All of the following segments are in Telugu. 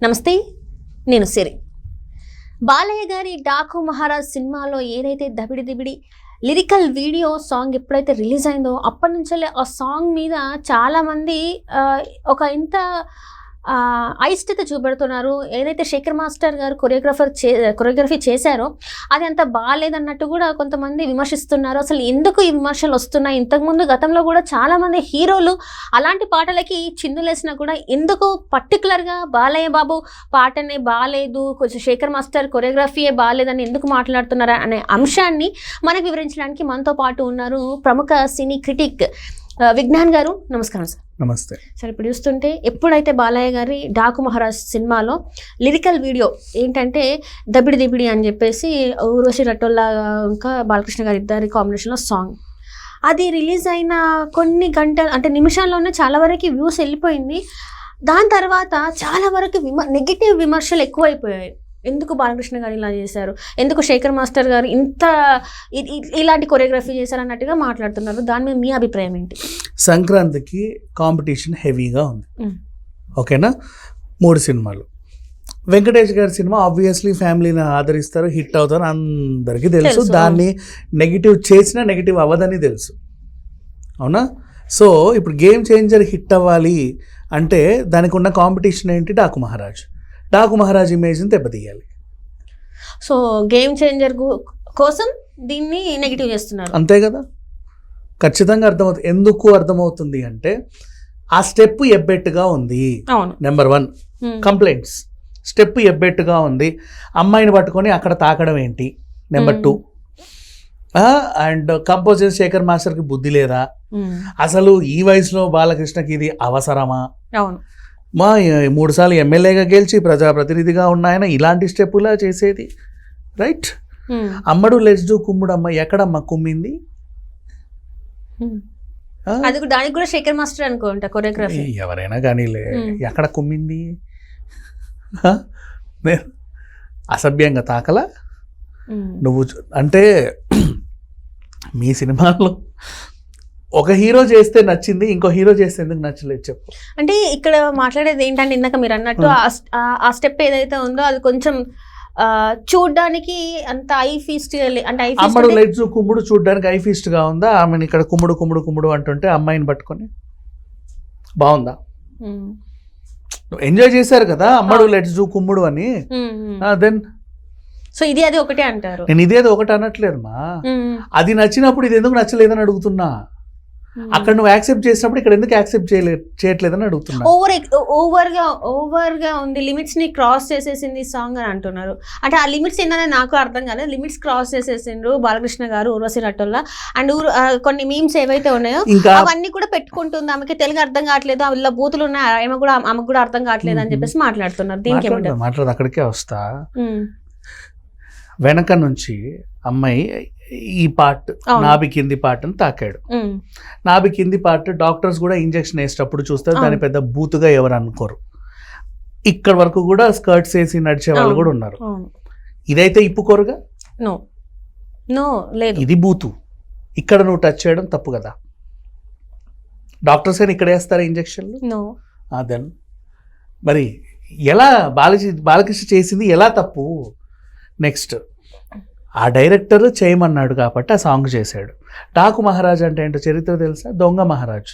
నమస్తే, నేను సిరి. బాలయ్య గారి డాకు మహారాజ్ సినిమాలో ఏదైతే దబిడి దిబిడి లిరికల్ వీడియో సాంగ్ ఎప్పుడైతే రిలీజ్ అయిందో అప్పటి నుంచే ఆ సాంగ్ మీద చాలామంది ఒక ఇంత అయిష్టత చూపెడుతున్నారు. ఏదైతే శేఖర్ మాస్టర్ గారు కొరియోగ్రఫీ చేశారో అది అంత బాగాలేదన్నట్టు కూడా కొంతమంది విమర్శిస్తున్నారు. అసలు ఎందుకు ఈ విమర్శలు వస్తున్నాయి? ఇంతకుముందు గతంలో కూడా చాలామంది హీరోలు అలాంటి పాటలకి చిందులేసినా కూడా ఎందుకు పర్టికులర్గా బాలయ్య బాబు పాటనే బాగాలేదు, కొంచెం శేఖర్ మాస్టర్ కొరియోగ్రఫీయే బాగాలేదని ఎందుకు మాట్లాడుతున్నారు అనే అంశాన్ని మనకు వివరించడానికి మనతో పాటు ఉన్నారు ప్రముఖ సినీ క్రిటిక్ విజ్ఞాన్ గారు. నమస్కారం సార్. నమస్తే సార్. ఇప్పుడు చూస్తుంటే ఎప్పుడైతే బాలయ్య గారి డాకు మహారాజ్ సినిమాలో లిరికల్ వీడియో ఏంటంటే దబిడి దిబిడి అని చెప్పేసి ఊర్వశి రటోల్లా ఇంకా బాలకృష్ణ గారి ఇద్దరి కాంబినేషన్లో సాంగ్ అది రిలీజ్ అయిన కొన్ని గంటలు అంటే నిమిషాల్లోనే చాలా వరకు వ్యూస్ వెళ్ళిపోయింది. దాని తర్వాత చాలా వరకు నెగిటివ్ విమర్శలు ఎక్కువైపోయాయి. ఎందుకు బాలకృష్ణ గారు ఇలా చేశారు, ఎందుకు శేఖర్ మాస్టర్ గారు ఇంత ఇలాంటి కొరియోగ్రఫీ చేశారు అన్నట్టుగా మాట్లాడుతున్నారు. దాని మీద మీ అభిప్రాయం ఏంటి? సంక్రాంతికి కాంపిటీషన్ హెవీగా ఉంది. ఓకేనా, 3 సినిమాలు. వెంకటేష్ గారి సినిమా ఆబ్వియస్లీ ఫ్యామిలీని ఆదరిస్తారు, హిట్ అవుతారు, అందరికీ తెలుసు. దాన్ని నెగిటివ్ చేసినా నెగిటివ్ అవ్వదని తెలుసు, అవునా? సో ఇప్పుడు గేమ్ చేంజర్ హిట్ అవ్వాలి అంటే దానికి ఉన్న కాంపిటీషన్ ఏంటి? డాకు మహారాజ్ ఇమేజ్ని దెబ్బతీయాలి. సో గేమ్ చేంజర్ కోసం దీన్ని నెగిటివ్ చేస్తున్నారు, అంతే కదా? ఖచ్చితంగా అర్థమవుతుంది. ఎందుకు అర్థమవుతుంది అంటే ఆ స్టెప్ ఎబ్బెట్టుగా ఉంది. నెంబర్ 1 కంప్లైంట్స్, స్టెప్ ఎబ్బెట్టుగా ఉంది. అమ్మాయిని పట్టుకొని అక్కడ తాకడం ఏంటి? నెంబర్ 2 అండ్ కంపోజర్ శేఖర్ మాస్టర్కి బుద్ధి లేదా? అసలు ఈ వయసులో బాలకృష్ణకి ఇది అవసరమా? అవును, మా 3 సార్లు ఎమ్మెల్యేగా గెలిచి ప్రజాప్రతినిధిగా ఉన్నాయన ఇలాంటి స్టెప్పులా చేసేది, రైట్? అమ్మడు లెట్స్ డూ కుమ్ముడు అమ్మ ఎక్కడమ్మా కుమ్మింది? దానికి కూడా శేఖర్ మాస్టర్ అనుకుంటా కొరియోగ్రఫీ. ఎవరైనా కానీలే, ఎక్కడ కుమ్మింది? అసభ్యంగా తాకలా నువ్వు అంటే మీ సినిమాలో ఒక హీరో చేస్తే నచ్చింది, ఇంకో హీరో చేస్తే ఎందుకు నచ్చలేదు చెప్పు? అంటే ఇక్కడ మాట్లాడేది ఏంటంటే ఇందాక మీరు అన్నట్టు ఆ స్టెప్ ఏదైతే ఉందో అది కొంచెం చూడ్డానికి అంత ఐ ఫీస్ట్ అంటే అమ్మడు లైట్స్ కుమ్ముడు చూడ్డానికి ఐ ఫీస్ట్ గా ఉందా? ఆమెను ఇక్కడ కుమ్ముడు అంటుంటే అమ్మాయిని పట్టుకొని బాగుందా? ఎంజాయ్ చేశారు కదా అమ్మడు లెట్స్ డూ కుమ్ముడు అని. దెన్ సో ఇది అది ఒకటే అంటారు. నేను ఇదేదో ఒకటి అనట్లేదు మా, అది నచ్చినప్పుడు ఇది ఎందుకు నచ్చలేదని అడుగుతున్నా. అక్కడ నువ్వు యాక్సెప్ట్ చేసినప్పుడు ఇక్కడ ఎందుకు యాక్సెప్ట్ చేయట్లేదని అడుగుతున్నా. ఓవర్ గా ఉంది, లిమిట్స్ ని క్రాస్ చేసేసింది సాంగ్ అని అంటున్నారు. అంటే ఆ లిమిట్స్ ఏంటనే నాకు అర్థం కాలేదు. లిమిట్స్ క్రాస్ చేసేసిండ్రు బాలకృష్ణ గారు, ఊర్వశి రటోల్లా. అండ్ కొన్ని మీమ్స్ ఏవైతే ఉన్నాయో అవన్నీ కూడా పెట్టుకుంటుంది. ఆమెకి తెలుగు అర్థం కావట్లేదు, ఇలా బూతులు ఉన్నాయి, ఆమెకు కూడా అర్థం కావట్లేదు అని చెప్పేసి మాట్లాడుతున్నారు. దీనికి మాట్లాడదు, అక్కడికే వస్తా. వెనక నుంచి అమ్మాయి ఈ పార్ట్ నాభి కింది పార్ట్ అని తాకాడు. నాభి కింది పార్ట్ డాక్టర్స్ కూడా ఇంజెక్షన్ వేసేటప్పుడు చూస్తారు, దాని పెద్ద బూతుగా ఎవరు అనుకోరు. ఇక్కడ వరకు కూడా స్కర్ట్స్ వేసి నడిచే వాళ్ళు కూడా ఉన్నారు. ఇదైతే ఇప్పుకోరుగా, ఇది బూతు. ఇక్కడ నువ్వు టచ్ చేయడం తప్పు కదా. డాక్టర్స్ అని ఇక్కడ వేస్తారా ఇంజెక్షన్లు? దెన్ మరి ఎలా బాలకృష్ణ చేసింది ఎలా తప్పు? నెక్స్ట్ ఆ డైరెక్టర్ చేయమన్నాడు కాబట్టి ఆ సాంగ్ చేశాడు. డాకు మహారాజ్ అంటే ఏంటో చరిత్ర తెలుసా? దొంగ మహారాజ్.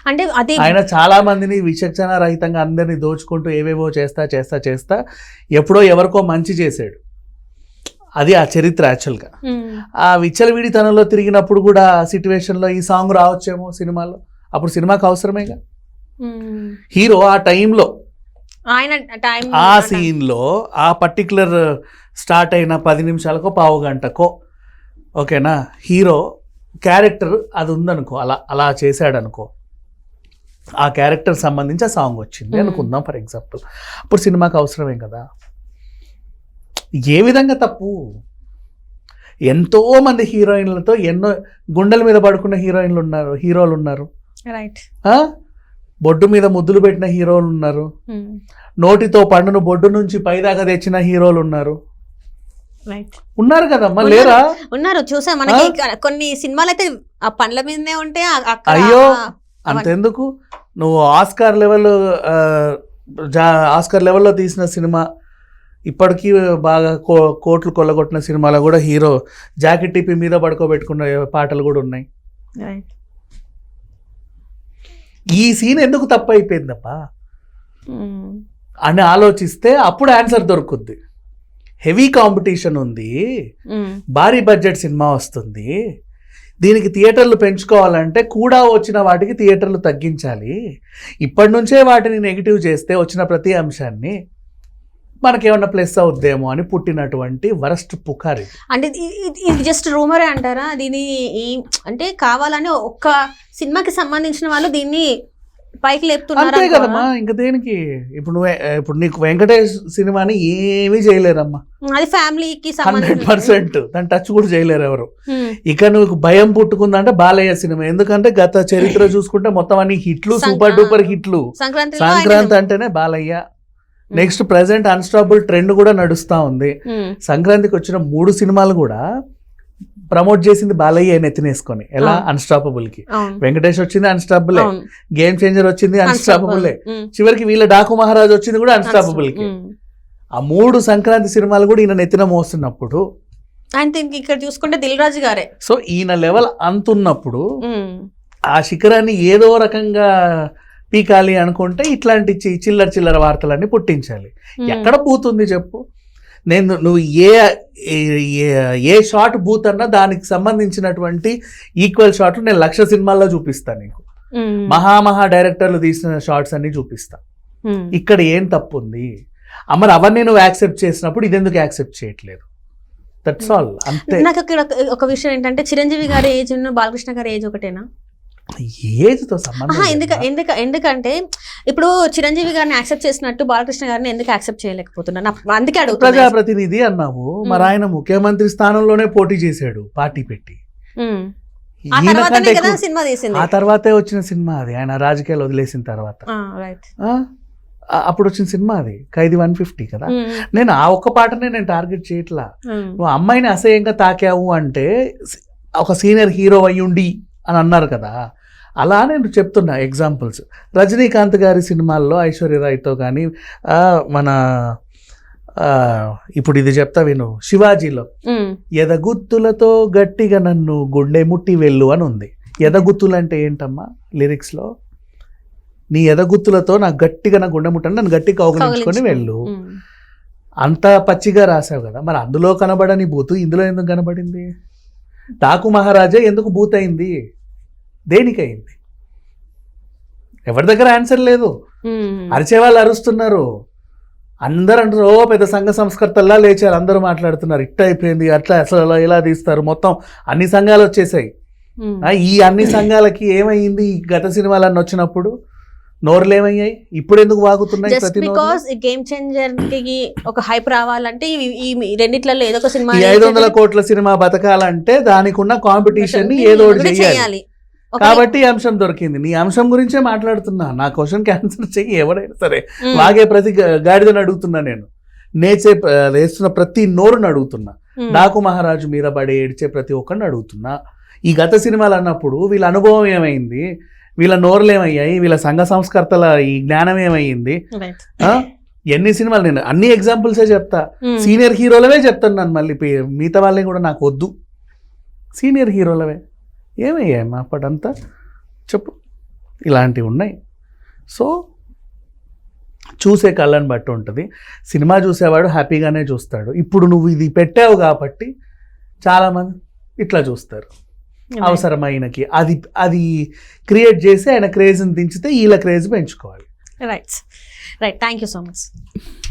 అంటే ఆయన చాలా మందిని విచక్షణ రహితంగా అందరినీ దోచుకుంటూ ఏవేవో చేస్తా ఎప్పుడో ఎవరికో మంచి చేశాడు. అది ఆ చరిత్ర. యాక్చువల్గా ఆ విచ్చలవిడితనంలో తిరిగినప్పుడు కూడా సిచ్యువేషన్లో ఈ సాంగ్ రావచ్చేమో సినిమాలో. అప్పుడు సినిమాకి అవసరమేగా. హీరో ఆ టైంలో ఆ సీన్లో ఆ పర్టికులర్ స్టార్ట్ అయిన 10 నిమిషాలకో పావు గంటకో, ఓకేనా, హీరో క్యారెక్టర్ అది ఉందనుకో, అలా చేశాడనుకో, ఆ క్యారెక్టర్ సంబంధించి ఆ సాంగ్ వచ్చింది అనుకుందాం ఫర్ ఎగ్జాంపుల్. అప్పుడు సినిమాకి అవసరమే కదా. ఏ విధంగా తప్పు? ఎంతో మంది హీరోయిన్లతో ఎన్నో గుండెల మీద పడుకున్న హీరోలు ఉన్నారు, బొడ్డు మీద ముద్దులు పెట్టిన హీరోలు ఉన్నారు, నోటితో పండును బొడ్డు నుంచి పైదాకా తెచ్చిన హీరోలు ఉన్నారు. ఉన్నారు కదమ్మా, లేరా? ఉన్నారు, చూసా. మనకి కొన్ని సినిమాలు అయితే ఆ పండ్ల మీదనే ఉంటే అయ్యో అంతెందుకు, నువ్వు ఆస్కార్ లెవెల్ ఆస్కర్ లెవెల్లో తీసిన సినిమా, ఇప్పటికీ బాగా కోట్లు కొల్లగొట్టిన సినిమాలో కూడా హీరో జాకెట్ టిప్పి మీద పడుకోబెట్టుకున్న పాటలు కూడా ఉన్నాయి. ఈ సీన్ ఎందుకు తప్పు అయిపోయిందప్పా అని ఆలోచిస్తే అప్పుడు ఆన్సర్ దొరుకుద్ది. హెవీ కాంపిటీషన్ ఉంది, భారీ బడ్జెట్ సినిమా వస్తుంది, దీనికి థియేటర్లు పెంచుకోవాలంటే కూడా వచ్చిన వాటికి థియేటర్లు తగ్గించాలి. ఇప్పటి నుంచే వాటిని నెగిటివ్ చేస్తే వచ్చిన ప్రతి అంశాన్ని మనకేమన్నా ప్లస్ అవుద్దేమో అని పుట్టినటువంటి వరస్ట్ పుకారి. అంటే ఇది జస్ట్ రూమరే అంటారా? దీని అంటే కావాలని ఒక్క సినిమాకి సంబంధించిన వాళ్ళు దీన్ని పైకి లేపుతున్నారు అంతే కదమ్మా. ఇంకా దేనికి? ఇప్పుడు నీకు వెంకటేష్ సినిమాని ఏమీ చేయలేరమ్మా, అది ఫ్యామిలీకి 100% దాని టచ్ కూడా చేయలేరు ఎవరు. ఇక నువ్వు భయం పుట్టుకుందంటే బాలయ్య సినిమా, ఎందుకంటే గత చరిత్ర చూసుకుంటే మొత్తం అన్ని హిట్లు, సూపర్ డూపర్ హిట్లు. సంక్రాంతి అంటేనే Balayya. Next present unstoppable trend కూడా నడుస్తా ఉంది. సంక్రాంతికి వచ్చిన 3 సినిమాలు కూడా ప్రమోట్ చేసింది బాలయ్య నెత్తినేసుకొని. ఎలా? అన్స్టాపబుల్ కి. వెంకటేష్ వచ్చింది అన్స్టాపబులే, గేమ్ చేంజర్ వచ్చింది అన్స్టాపబులే, చివరికి వీళ్ళ డాకు మహారాజ్ వచ్చింది కూడా అన్స్టాపబుల్ కి. ఆ 3 సంక్రాంతి సినిమాలు కూడా ఈయన నెత్తిన మోస్తున్నప్పుడు, ఇక్కడ చూసుకుంటే దిల్ రాజు గారే. సో ఈయన లెవెల్ అంతున్నప్పుడు ఆ శిఖరాన్ని ఏదో రకంగా పీకాలి అనుకుంటే ఇట్లాంటి చిల్లర వార్తలన్నీ పుట్టించాలి. ఎక్కడ బూతుంది చెప్పు? నువ్వు ఏ షాట్ బూత్ అన్నా దానికి సంబంధించినటువంటి ఈక్వల్ షాట్లు నేను 1,00,000 సినిమాల్లో చూపిస్తాను నీకు. మహా డైరెక్టర్లు తీసిన షార్ట్స్ అన్ని చూపిస్తా. ఇక్కడ ఏం తప్పు ఉంది? మరి అవన్నీ నువ్వు యాక్సెప్ట్ చేసినప్పుడు ఇదెందుకు యాక్సెప్ట్ చేయట్లేదు? That's all. అంతే. నాకు ఇక్కడ ఒక విషయం ఏంటంటే, చిరంజీవి గారి ఏజ్ బాలకృష్ణ గారి ఏజ్ ఒకటేనా? ఏజ్తో సంబంధం. ఎందుకంటే ఇప్పుడు చిరంజీవి గారిని యాక్సెప్ట్ చేసినట్టు బాలకృష్ణ గారిని ఎందుకు యాక్సెప్ట్ చేయలేకపోతున్నా? అందుకే అడుగుతున్నా. ప్రజాప్రతినిధి అన్నావు, మరి ఆయన ముఖ్యమంత్రి స్థానంలోనే పోటీ చేశాడు పార్టీ పెట్టి. ఆ తర్వాతే వచ్చిన సినిమా అది, ఆయన రాజకీయాలు వదిలేసిన తర్వాత అప్పుడు వచ్చిన సినిమా అది ఖైదీ 150 కదా. నేను ఆ ఒక్క పాటనే నేను టార్గెట్ చేయట్లా. నువ్వు అమ్మాయిని అసహ్యంగా తాకావు అంటే ఒక సీనియర్ హీరో అయ్యుండి అని అన్నారు కదా, అలా నేను చెప్తున్నా ఎగ్జాంపుల్స్. రజనీకాంత్ గారి సినిమాల్లో ఐశ్వర్యరాయ్తో కానీ, మన ఇప్పుడు ఇది చెప్తా విను, శివాజీలో ఎదగుత్తులతో గట్టిగా నన్ను గుండె ముట్టి వెళ్ళు అని ఉంది. ఎదగుత్తులు అంటే ఏంటమ్మా లిరిక్స్లో? నీ ఎదగుత్తులతో నాకు గట్టిగా నా గుండె ముట్టని నన్ను గట్టిగా కౌగిలించుకొని వెళ్ళు. అంత పచ్చిగా రాసావు కదా, మరి అందులో కనబడని బూతు ఇందులో ఎందుకు కనబడింది? డాకు మహారాజా ఎందుకు బూత్ అయింది? దేనికయింది? ఎవరి దగ్గర ఆన్సర్ లేదు. అరిచేవాళ్ళు అరుస్తున్నారు, అందరూ అంటారు ఓ పెద్ద సంఘ సంస్కర్తల్లా లేచారు, అందరూ మాట్లాడుతున్నారు ఇట్ట అయిపోయింది అట్లా, అసలు ఇలా తీస్తారు, మొత్తం అన్ని సంఘాలు వచ్చేసాయి. ఈ అన్ని సంఘాలకి ఏమైంది? ఈ గత సినిమాలన్నీ వచ్చినప్పుడు నోర్లు ఏమయ్యాయి? ఇప్పుడు ఎందుకు వాగుతున్నాయి? గేమ్ చేంజర్ కి ఒక హైప్ రావాలంటే ఈ రెండిట్లలో ఏదో ఒక సినిమా, 500 కోట్ల సినిమా బతకాలంటే దానికి ఉన్న కాంపిటీషన్ ని ఏదో ఒకటి చేయాలి. కాబట్టి ఈ అంశం దొరికింది. నీ అంశం గురించే మాట్లాడుతున్నా. నా క్వశ్చన్ ఆన్సర్ చెయ్యి. ఎవరైనా సరే వాగే ప్రతి గాడిదని అడుగుతున్నా, నేను వేస్తున్న ప్రతి నోరుని అడుగుతున్నా, డాకు మహారాజు మీద పడి ఏడ్చే ప్రతి ఒక్కరిని అడుగుతున్నా. ఈ గత సినిమాలు అన్నప్పుడు వీళ్ళ అనుభవం ఏమైంది? వీళ్ళ నోరులు ఏమయ్యాయి? వీళ్ళ సంఘ సంస్కర్తల ఈ జ్ఞానం ఏమైంది? ఎన్ని సినిమాలు? నేను అన్ని ఎగ్జాంపుల్సే చెప్తా. సీనియర్ హీరోలవే చెప్తున్నాను, మళ్ళీ మిగతా వాళ్ళని కూడా నాకు వద్దు. సీనియర్ హీరోలవే ఏమయ్యాయమ్మా అప్పటంతా చెప్పు. ఇలాంటివి ఉన్నాయి. సో చూసే కళ్ళని బట్టి ఉంటుంది. సినిమా చూసేవాడు హ్యాపీగానే చూస్తాడు. ఇప్పుడు నువ్వు ఇది పెట్టావు కాబట్టి చాలామంది ఇట్లా చూస్తారు. అవసరమైనకి అది క్రియేట్ చేసి ఆయన క్రేజ్ని దించితే వీళ్ళ క్రేజ్ పెంచుకోవాలి. Right. Thank you so much.